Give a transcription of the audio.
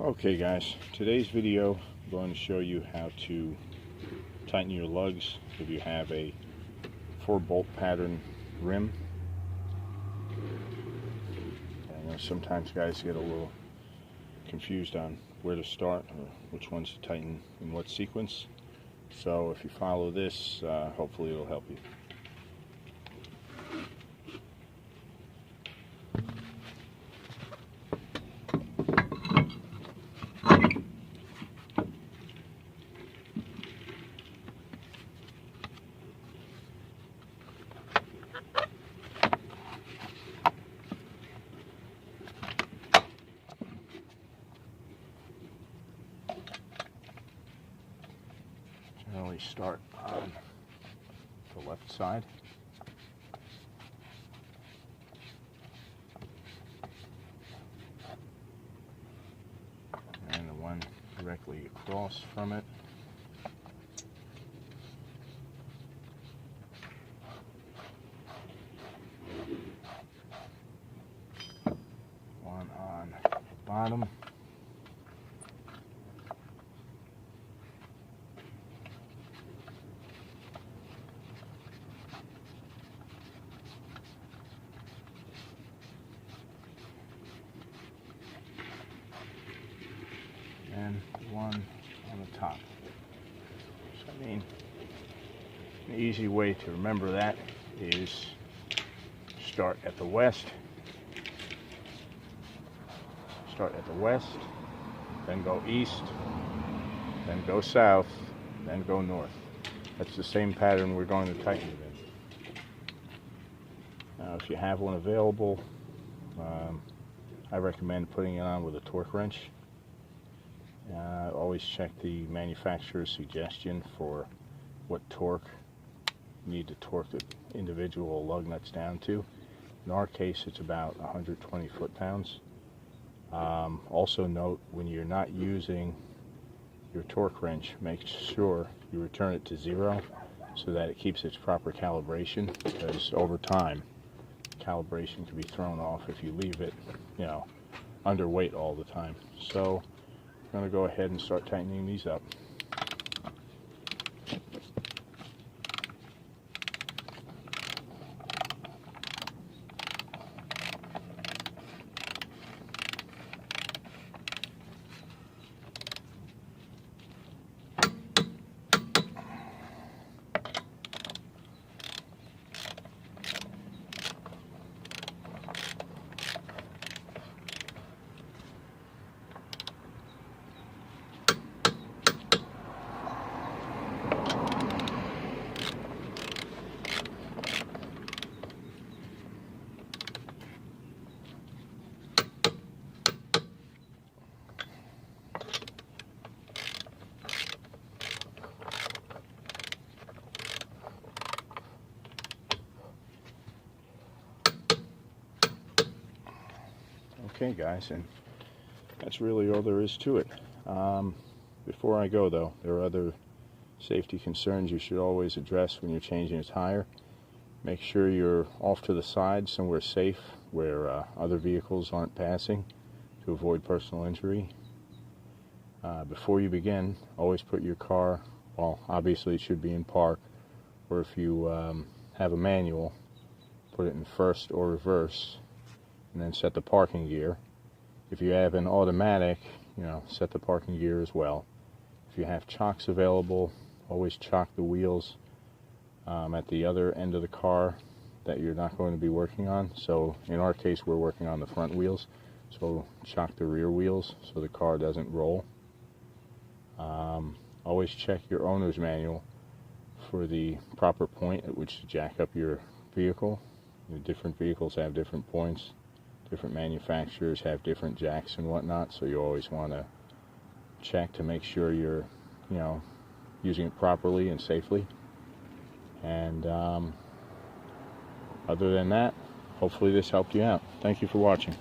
Okay guys, today's video I'm going to show you how to tighten your lugs if you have a 4-bolt pattern rim. I know sometimes guys get a little confused on where to start or which ones to tighten in what sequence. So if you follow this, hopefully it'll help you. Generally start on the left side. And the one directly across from it. One on the bottom. And one on the top. So I mean, an easy way to remember that is start at the west, then go east, then go south, then go north. That's the same pattern we're going to tighten it in. Now if you have one available, I recommend putting it on with a torque wrench. Always check the manufacturer's suggestion for what torque you need to torque the individual lug nuts down to. In our case, it's about 120 foot-pounds. Also note, when you're not using your torque wrench, make sure you return it to 0 so that it keeps its proper calibration, because over time calibration can be thrown off if you leave it, underweight all the time. So I'm going to go ahead and start tightening these up. Okay guys, and that's really all there is to it. Before I go though, there are other safety concerns you should always address when you're changing a tire. Make sure you're off to the side, somewhere safe where other vehicles aren't passing, to avoid personal injury. Before you begin, always put your car, well, obviously it should be in park, or if you have a manual, put it in first or reverse, and then set the parking gear. If you have an automatic, set the parking gear as well. If you have chocks available, always chock the wheels at the other end of the car that you're not going to be working on. So in our case, we're working on the front wheels, so chock the rear wheels so the car doesn't roll. Always check your owner's manual for the proper point at which to jack up your vehicle. The different vehicles have different points. Different manufacturers have different jacks and whatnot, so you always want to check to make sure you're, using it properly and safely. And other than that, hopefully this helped you out. Thank you for watching.